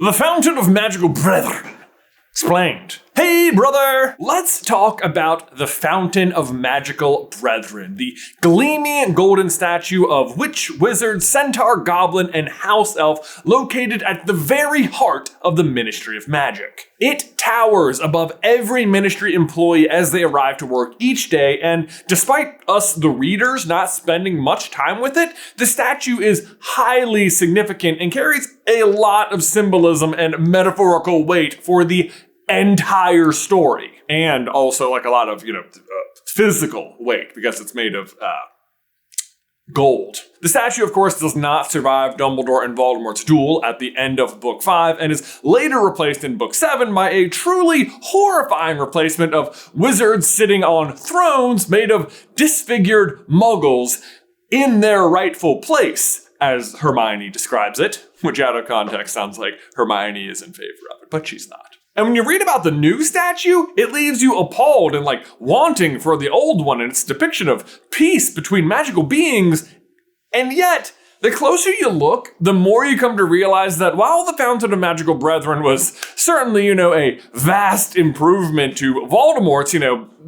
The Fountain of Magical Brethren. Explained. Hey, brother! Let's talk about the Fountain of Magical Brethren, the gleaming golden statue of witch, wizard, centaur, goblin, and house elf located at the very heart of the Ministry of Magic. It towers above every ministry employee as they arrive to work each day, and despite us, the readers, not spending much time with it, the statue is highly significant and carries a lot of symbolism and metaphorical weight for the entire story, and also like a lot of physical weight because it's made of gold. The statue, of course, does not survive Dumbledore and Voldemort's duel at the end of Book 5 and is later replaced in Book 7 by a truly horrifying replacement of wizards sitting on thrones made of disfigured muggles in their rightful place, as Hermione describes it, which out of context sounds like Hermione is in favor of it, but she's not. And when you read about the new statue, it leaves you appalled and wanting for the old one and its depiction of peace between magical beings. And yet, the closer you look, the more you come to realize that while the Fountain of Magical Brethren was certainly, a vast improvement to Voldemort's,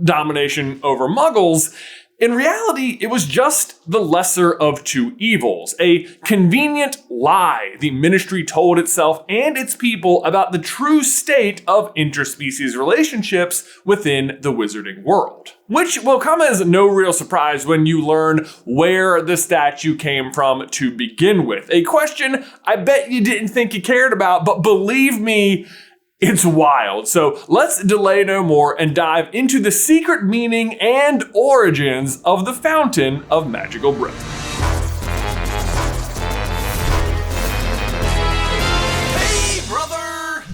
domination over muggles, in reality, it was just the lesser of two evils, a convenient lie the ministry told itself and its people about the true state of interspecies relationships within the wizarding world. Which will come as no real surprise when you learn where the statue came from to begin with. A question I bet you didn't think you cared about, but believe me, it's wild. So let's delay no more and dive into the secret meaning and origins of the Fountain of Magical Brethren. Hey, brother!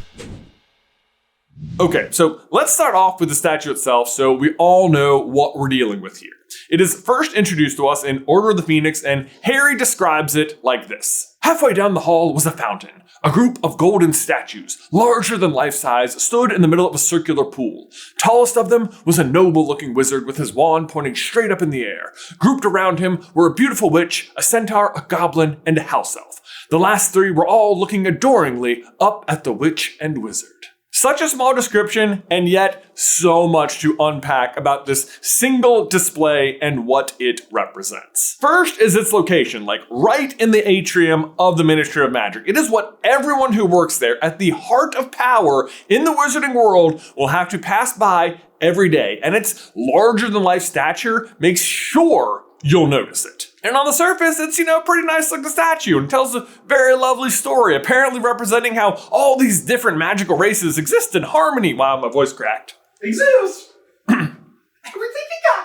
Okay, so let's start off with the statue itself so we all know what we're dealing with here. It is first introduced to us in Order of the Phoenix, and Harry describes it like this. Halfway down the hall was a fountain. A group of golden statues, larger than life size, stood in the middle of a circular pool. Tallest of them was a noble-looking wizard with his wand pointing straight up in the air. Grouped around him were a beautiful witch, a centaur, a goblin, and a house elf. The last three were all looking adoringly up at the witch and wizard. Such a small description, and yet so much to unpack about this single display and what it represents. First is its location, right in the atrium of the Ministry of Magic. It is what everyone who works there at the heart of power in the wizarding world will have to pass by every day, and its larger than life stature makes sure you'll notice it. And on the surface, it's, pretty nice looking statue and tells a very lovely story, apparently representing how all these different magical races exist in harmony. Wow, my voice cracked. Exist. Everything you got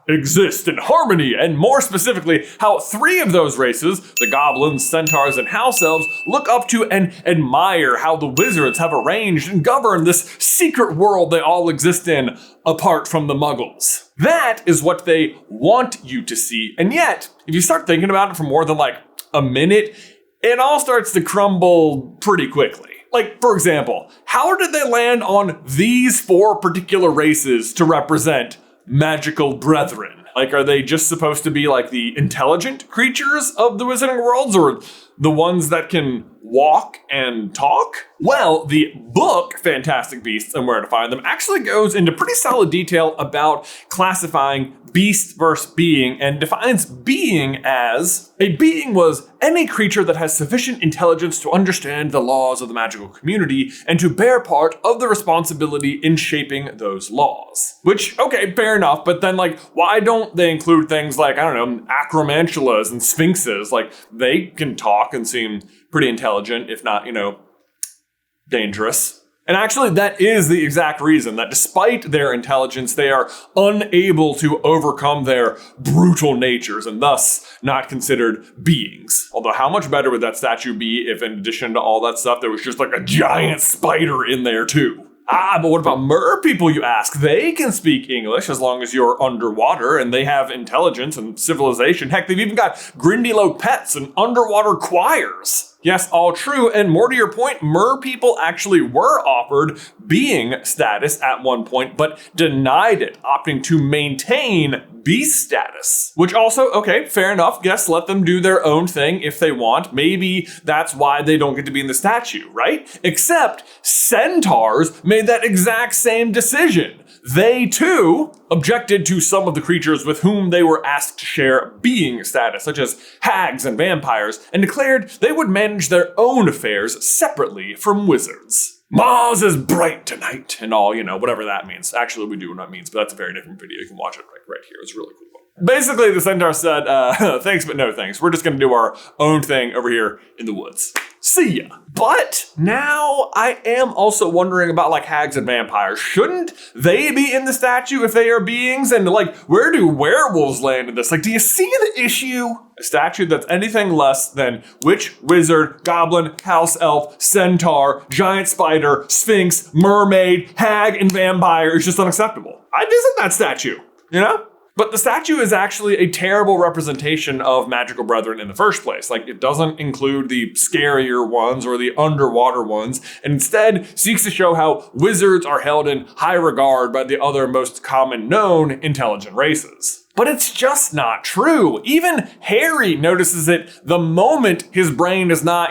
exist in harmony, and more specifically, how three of those races, the goblins, centaurs, and house elves, look up to and admire how the wizards have arranged and governed this secret world they all exist in, apart from the muggles. That is what they want you to see, and yet, if you start thinking about it for more than a minute, it all starts to crumble pretty quickly. For example, how did they land on these four particular races to represent magical brethren? Are they just supposed to be the intelligent creatures of the wizarding worlds, or the ones that can walk and talk? Well, the book, Fantastic Beasts and Where to Find Them, actually goes into pretty solid detail about classifying beast versus being, and defines being as a being was any creature that has sufficient intelligence to understand the laws of the magical community and to bear part of the responsibility in shaping those laws. Which, okay, fair enough, but then why don't they include things acromantulas and sphinxes? They can talk and seem pretty intelligent, if not, dangerous. And actually, that is the exact reason that despite their intelligence, they are unable to overcome their brutal natures and thus not considered beings. Although how much better would that statue be if in addition to all that stuff, there was just a giant spider in there too? But what about mer people, you ask? They can speak English as long as you're underwater, and they have intelligence and civilization. Heck, they've even got Grindylow pets and underwater choirs. Yes, all true, and more to your point, mer people actually were offered being status at one point, but denied it, opting to maintain beast status. Which also, okay, fair enough, guess let them do their own thing if they want. Maybe that's why they don't get to be in the statue, right? Except centaurs made that exact same decision. They too objected to some of the creatures with whom they were asked to share being status, such as hags and vampires, and declared they would manage their own affairs separately from wizards. Mars is bright tonight, and all, whatever that means. Actually, we do know what that means, but that's a very different video. You can watch it right here. It's really cool. Basically, the centaur said, thanks, but no thanks. We're just gonna do our own thing over here in the woods. See ya. But now I am also wondering about hags and vampires. Shouldn't they be in the statue if they are beings? And where do werewolves land in this? Do you see the issue? A statue that's anything less than witch, wizard, goblin, house elf, centaur, giant spider, sphinx, mermaid, hag, and vampire is just unacceptable. I'd visit that statue, But the statue is actually a terrible representation of magical brethren in the first place. It doesn't include the scarier ones or the underwater ones, and instead seeks to show how wizards are held in high regard by the other most common known intelligent races. But it's just not true. Even Harry notices it the moment his brain is not,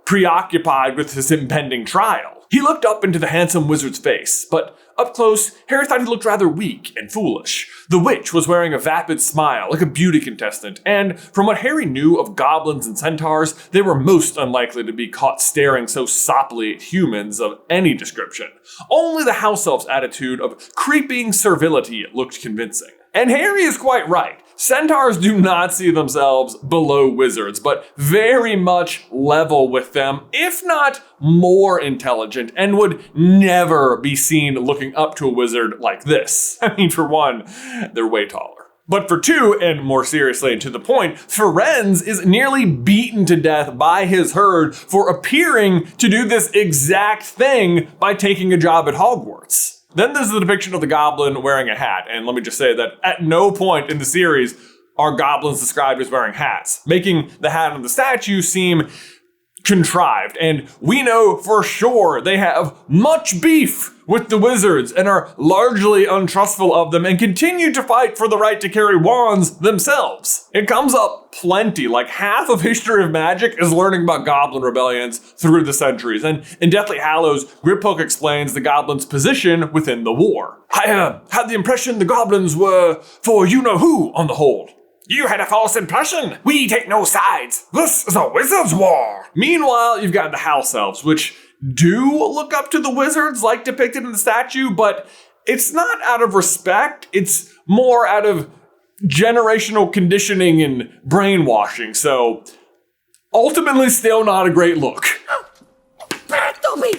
preoccupied with his impending trial. He looked up into the handsome wizard's face, but up close, Harry thought he looked rather weak and foolish. The witch was wearing a vapid smile, like a beauty contestant, and from what Harry knew of goblins and centaurs, they were most unlikely to be caught staring so soppily at humans of any description. Only the house elf's attitude of creeping servility looked convincing. And Harry is quite right. Centaurs do not see themselves below wizards, but very much level with them, if not more intelligent, and would never be seen looking up to a wizard like this. For one, they're way taller. But for two, and more seriously and to the point, Firenze is nearly beaten to death by his herd for appearing to do this exact thing by taking a job at Hogwarts. Then there's the depiction of the goblin wearing a hat, and let me just say that at no point in the series are goblins described as wearing hats, making the hat on the statue seem contrived. And we know for sure they have much beef with the wizards and are largely untrustful of them and continue to fight for the right to carry wands themselves. It comes up plenty, half of History of Magic is learning about goblin rebellions through the centuries. And in Deathly Hallows, Griphook explains the goblins' position within the war. I had the impression the goblins were for you-know-who on the whole. You had a false impression. We take no sides. This is a wizard's war. Meanwhile, you've got the house elves, which do look up to the wizards like depicted in the statue, but it's not out of respect. It's more out of generational conditioning and brainwashing. So ultimately still not a great look.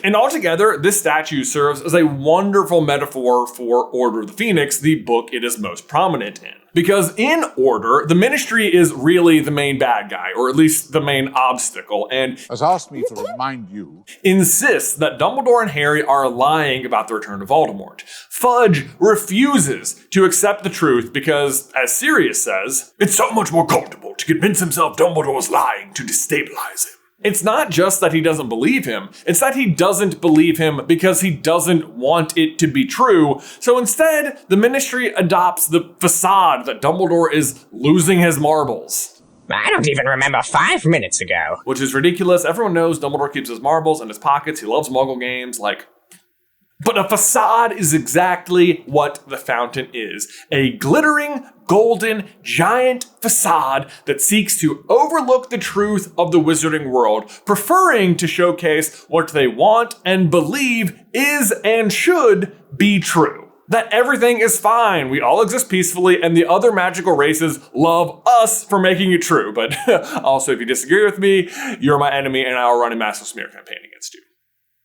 And altogether, this statue serves as a wonderful metaphor for Order of the Phoenix, the book it is most prominent in. Because in Order, the Ministry is really the main bad guy, or at least the main obstacle, and has asked me to remind you, insists that Dumbledore and Harry are lying about the return of Voldemort. Fudge refuses to accept the truth because, as Sirius says, it's so much more comfortable to convince himself Dumbledore was lying to destabilize him. It's not just that he doesn't believe him, it's that he doesn't believe him because he doesn't want it to be true. So instead, the Ministry adopts the facade that Dumbledore is losing his marbles. I don't even remember 5 minutes ago. Which is ridiculous. Everyone knows Dumbledore keeps his marbles in his pockets. He loves Muggle games, But a facade is exactly what the fountain is. A glittering, golden, giant facade that seeks to overlook the truth of the wizarding world, preferring to showcase what they want and believe is and should be true. That everything is fine, we all exist peacefully, and the other magical races love us for making it true. But also, if you disagree with me, you're my enemy and I'll run a massive smear campaign against you.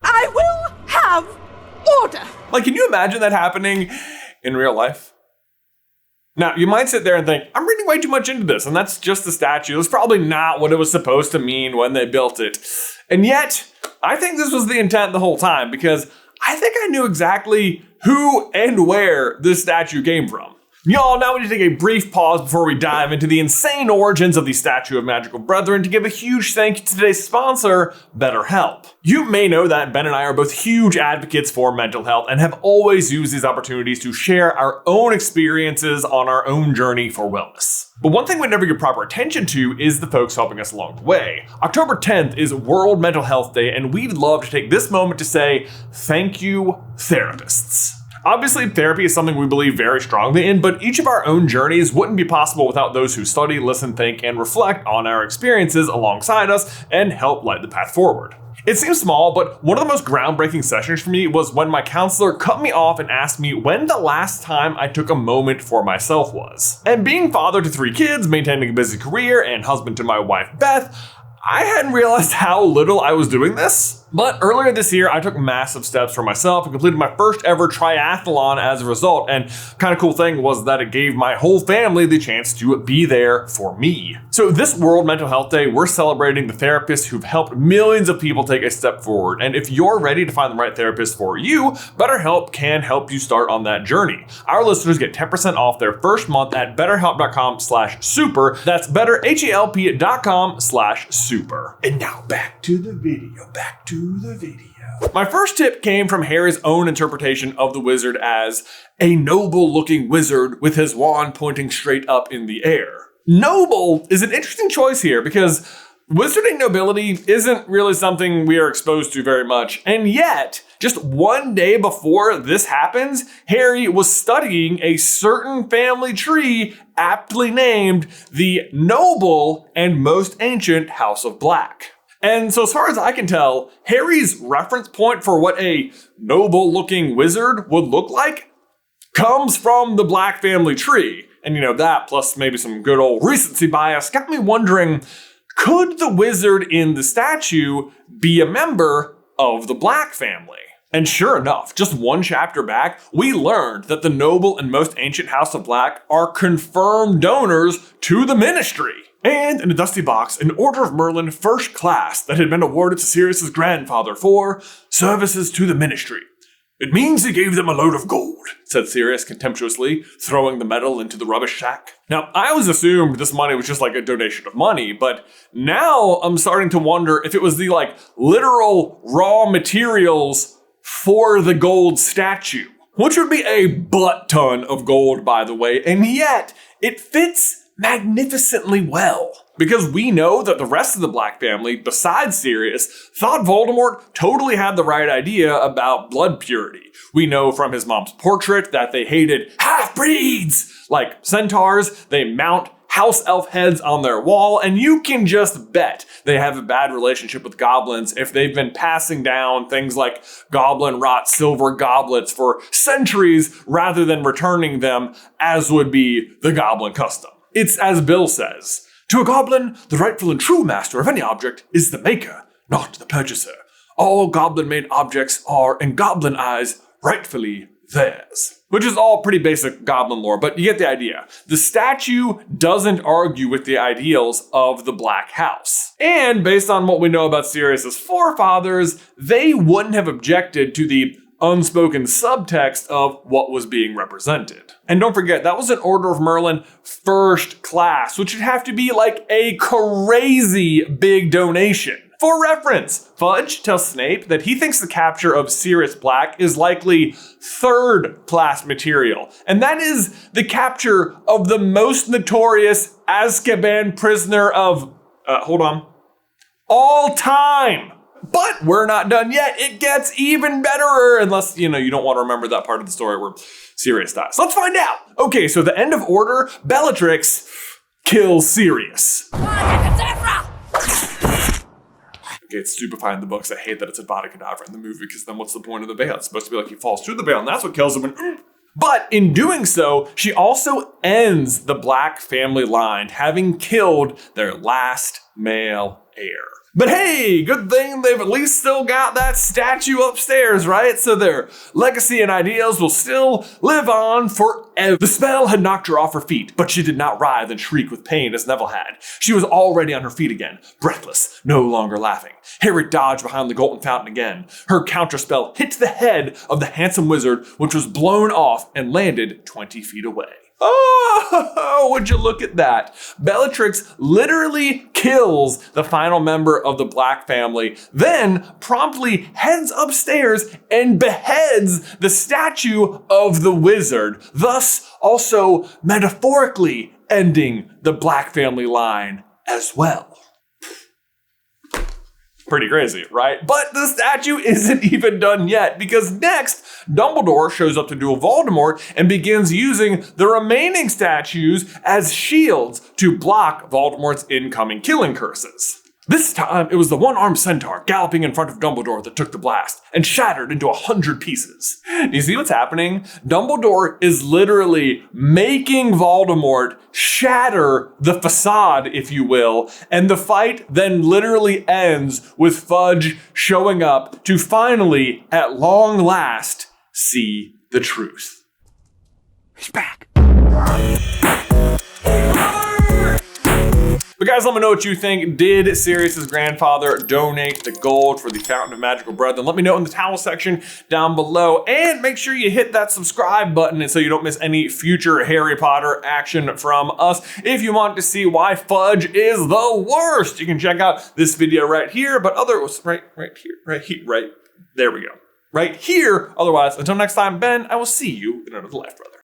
I will have order. Can you imagine that happening in real life? Now, you might sit there and think, I'm reading way too much into this, and that's just the statue. It's probably not what it was supposed to mean when they built it. And yet, I think this was the intent the whole time, because I think I knew exactly who and where this statue came from. Y'all, now we need to take a brief pause before we dive into the insane origins of the Statue of Magical Brethren to give a huge thank you to today's sponsor, BetterHelp. You may know that Ben and I are both huge advocates for mental health and have always used these opportunities to share our own experiences on our own journey for wellness. But one thing we never give proper attention to is the folks helping us along the way. October 10th is World Mental Health Day, and we'd love to take this moment to say thank you, therapists. Obviously, therapy is something we believe very strongly in, but each of our own journeys wouldn't be possible without those who study, listen, think, and reflect on our experiences alongside us and help light the path forward. It seems small, but one of the most groundbreaking sessions for me was when my counselor cut me off and asked me when the last time I took a moment for myself was. And being father to 3 kids, maintaining a busy career, and husband to my wife Beth, I hadn't realized how little I was doing this. But earlier this year, I took massive steps for myself and completed my first ever triathlon as a result. And kind of cool thing was that it gave my whole family the chance to be there for me. So this World Mental Health Day, we're celebrating the therapists who've helped millions of people take a step forward. And if you're ready to find the right therapist for you, BetterHelp can help you start on that journey. Our listeners get 10% off their first month at betterhelp.com/super. That's betterhelp.com/super. And now back to the video, My first tip came from Harry's own interpretation of the wizard as a noble-looking wizard with his wand pointing straight up in the air. Noble is an interesting choice here because wizarding nobility isn't really something we are exposed to very much, and yet, just one day before this happens, Harry was studying a certain family tree aptly named the Noble and Most Ancient House of Black. And so as far as I can tell, Harry's reference point for what a noble-looking wizard would look like comes from the Black family tree. And that plus maybe some good old recency bias got me wondering, could the wizard in the statue be a member of the Black family? And sure enough, just one chapter back, we learned that the Noble and Most Ancient House of Black are confirmed donors to the ministry. And in a dusty box, an Order of Merlin First Class that had been awarded to Sirius's grandfather for services to the ministry. It means he gave them a load of gold, said Sirius contemptuously, throwing the medal into the rubbish sack. Now, I always assumed this money was just like a donation of money, but now I'm starting to wonder if it was the literal raw materials for the gold statue, which would be a butt ton of gold, by the way, and yet it fits magnificently well. Because we know that the rest of the Black family, besides Sirius, thought Voldemort totally had the right idea about blood purity. We know from his mom's portrait that they hated half-breeds. Like centaurs, they mount house elf heads on their wall, and you can just bet they have a bad relationship with goblins if they've been passing down things like goblin wrought silver goblets for centuries rather than returning them as would be the goblin custom. It's as Bill says, to a goblin, the rightful and true master of any object is the maker, not the purchaser. All goblin-made objects are, in goblin eyes, rightfully theirs. Which is all pretty basic goblin lore, but you get the idea. The statue doesn't argue with the ideals of the Black House. And based on what we know about Sirius's forefathers, they wouldn't have objected to the unspoken subtext of what was being represented. And don't forget, that was an Order of Merlin First Class, which would have to be a crazy big donation. For reference, Fudge tells Snape that he thinks the capture of Sirius Black is likely 3rd class material, and that is the capture of the most notorious Azkaban prisoner of, all time. But we're not done yet. It gets even better, unless, you don't want to remember that part of the story where Sirius dies. Let's find out. Okay, so the end of Order, Bellatrix kills Sirius. Okay, it's stupefying in the books. I hate that it's a body cadaver in the movie, because then what's the point of the veil? It's supposed to be he falls through the veil, and that's what kills him. But in doing so, she also ends the Black family line, having killed their last male heir. But hey, good thing they've at least still got that statue upstairs, right? So their legacy and ideals will still live on forever. The spell had knocked her off her feet, but she did not writhe and shriek with pain as Neville had. She was already on her feet again, breathless, no longer laughing. Harry dodged behind the golden fountain again. Her counterspell hit the head of the handsome wizard, which was blown off and landed 20 feet away. Oh, would you look at that? Bellatrix literally kills the final member of the Black family, then promptly heads upstairs and beheads the statue of the wizard, thus also metaphorically ending the Black family line as well. Pretty crazy, right? But the statue isn't even done yet, because next, Dumbledore shows up to duel Voldemort and begins using the remaining statues as shields to block Voldemort's incoming killing curses. This time, it was the one-armed centaur galloping in front of Dumbledore that took the blast and shattered into 100 pieces. You see what's happening? Dumbledore is literally making Voldemort shatter the facade, if you will, and the fight then literally ends with Fudge showing up to finally, at long last, see the truth. He's back. But guys, let me know what you think. Did Sirius's grandfather donate the gold for the Fountain of Magical Brethren? Let me know in the towel section down below. And make sure you hit that subscribe button so you don't miss any future Harry Potter action from us. If you want to see why Fudge is the worst, you can check out this video right here, but right there we go. Right here. Otherwise, until next time, Ben, I will see you in another life, brother.